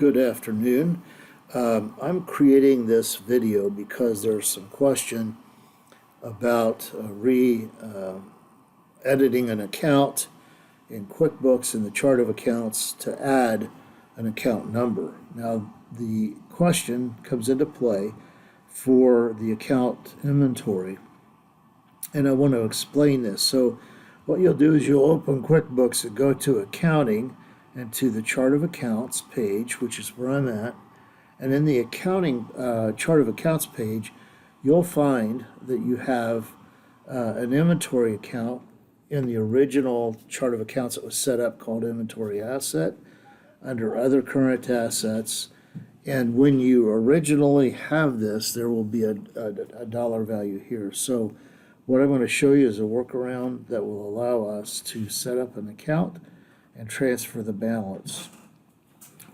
Good afternoon. I'm creating this video because there's some question about editing an account in QuickBooks in the chart of accounts to add an account number. Now, the question comes into play for the account inventory, and I want to explain this. So what you'll do is you'll open QuickBooks and go to Accounting and to the Chart of Accounts page, which is where I'm at. And in the Accounting Chart of Accounts page, you'll find that you have an inventory account in the original Chart of Accounts that was set up called Inventory Asset under Other Current Assets. And when you originally have this, there will be a dollar value here. So what I'm going to show you is a workaround that will allow us to set up an account and transfer the balance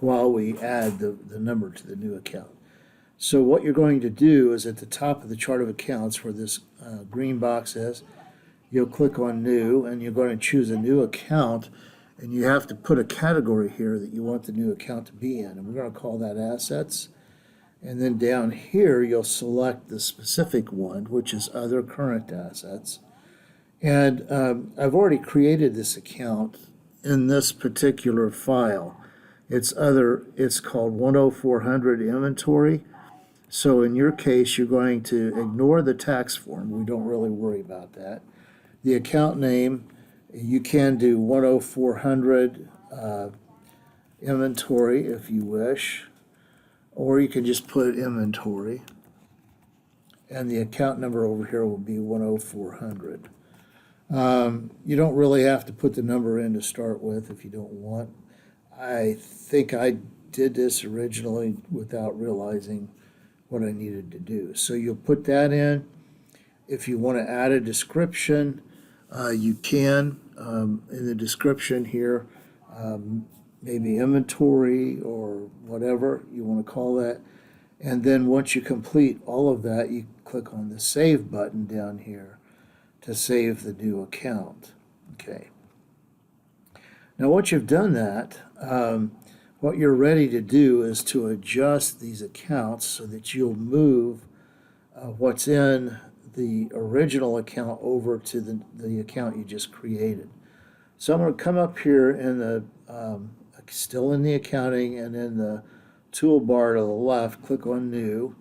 while we add the number to the new account. So what you're going to do is at the top of the chart of accounts where this green box is, you'll click on New, and you're going to choose a new account, and you have to put a category here that you want the new account to be in, and we're going to call that Assets. And then down here you'll select the specific one, which is Other Current Assets. And I've already created this account in this particular file. It's called 10400 Inventory. So in your case, you're going to ignore the tax form. We don't really worry about that. The account name, you can do 10400 Inventory if you wish, or you can just put Inventory. And the account number over here will be 10400. You don't really have to put the number in to start with if you don't want. I think I did this originally without realizing what I needed to do. So you'll put that in. If you want to add a description, you can. In the description here, maybe inventory or whatever you want to call that. And then once you complete all of that, you click on the Save button down here to save the new account. Okay. Now once you've done that, what you're ready to do is to adjust these accounts so that you'll move what's in the original account over to the account you just created. So I'm going to come up here in the still in the accounting, and in the toolbar to the left, click on New,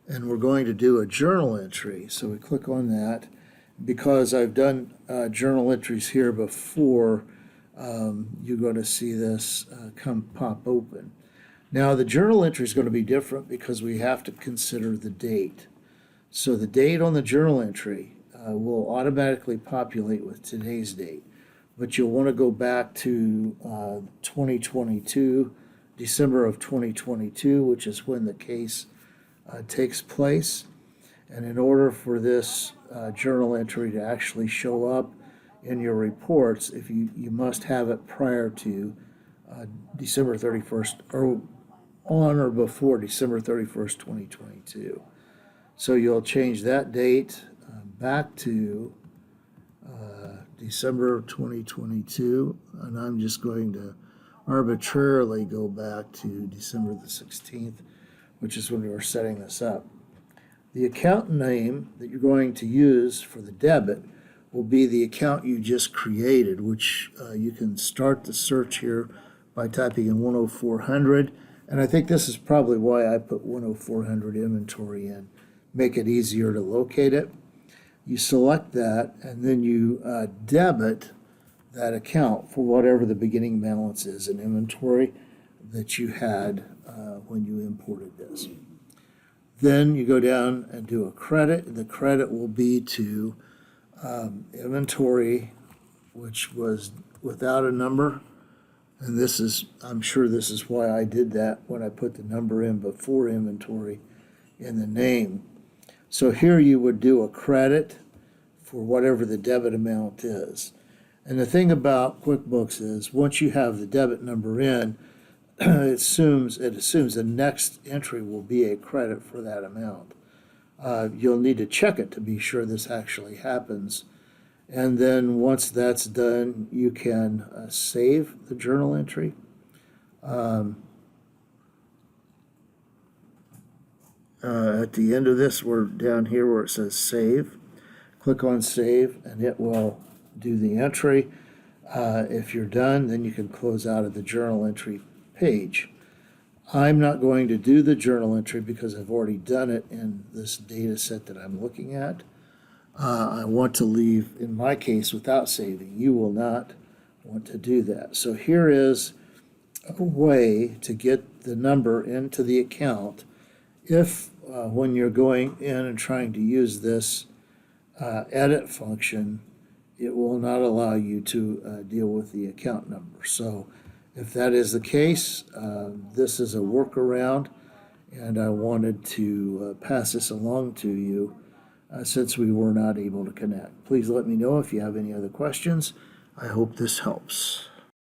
and we're going to do a journal entry. So we click on that. Because I've done journal entries here before, you're going to see this pop open. Now the journal entry is going to be different because we have to consider the date. So the date on the journal entry will automatically populate with today's date, but you'll want to go back to 2022, December of 2022, which is when the case takes place. And in order for this journal entry to actually show up in your reports, if you must have it prior to December 31st, or on or before December 31st, 2022. So you'll change that date back to December 2022, and I'm just going to arbitrarily go back to December the 16th, which is when we were setting this up. The account name that you're going to use for the debit will be the account you just created, which you can start the search here by typing in 10400. And I think this is probably why I put 10400 Inventory in, make it easier to locate it. You select that, and then you debit that account for whatever the beginning balance is in inventory that you had when you imported this. Then you go down and do a credit. The credit will be to inventory, which was without a number. And this is, I'm sure this is why I did that when I put the number in before inventory in the name. So here you would do a credit for whatever the debit amount is. And the thing about QuickBooks is once you have the debit number in, it assumes the next entry will be a credit for that amount. You'll need to check it to be sure this actually happens. And then once that's done, you can save the journal entry. at the end of this, we're down here where it says save. Click on save and it will do the entry. If you're done, then you can close out of the journal entry page. I'm not going to do the journal entry because I've already done it in this data set that I'm looking at. I want to leave, in my case, without saving. You will not want to do that. So here is a way to get the number into the account if when you're going in and trying to use this edit function, it will not allow you to deal with the account number. So if that is the case, this is a workaround, and I wanted to pass this along to you since we were not able to connect. Please let me know if you have any other questions. I hope this helps.